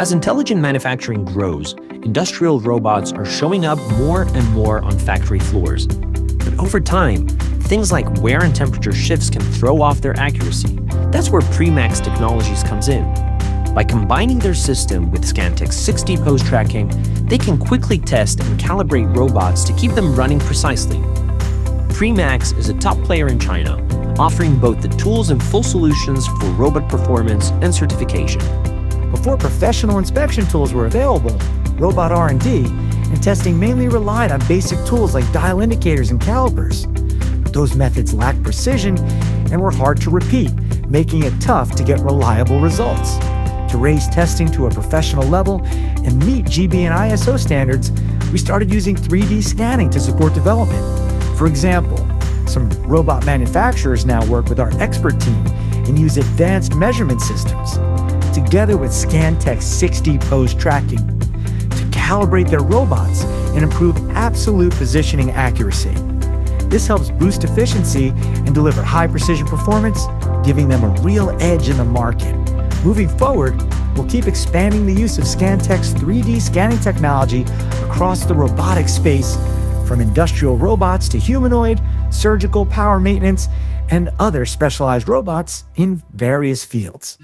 As intelligent manufacturing grows, industrial robots are showing up more and more on factory floors. But over time, things like wear and temperature shifts can throw off their accuracy. That's where Premax Technologies comes in. By combining their system with SCANTECH's 6D pose tracking, they can quickly test and calibrate robots to keep them running precisely. Premax is a top player in China, offering both the tools and full solutions for robot performance and certification. Before professional inspection tools were available, robot R&D and testing mainly relied on basic tools like dial indicators and calipers. But those methods lacked precision and were hard to repeat, making it tough to get reliable results. To raise testing to a professional level and meet GB and ISO standards, we started using 3D scanning to support development. For example, some robot manufacturers now work with our expert team and use advanced measurement systems, together with SCANTECH's 6D pose tracking, to calibrate their robots and improve absolute positioning accuracy. This helps boost efficiency and deliver high-precision performance, giving them a real edge in the market. Moving forward, we'll keep expanding the use of SCANTECH's 3D scanning technology across the robotic space, from industrial robots to humanoid, surgical power maintenance, and other specialized robots in various fields.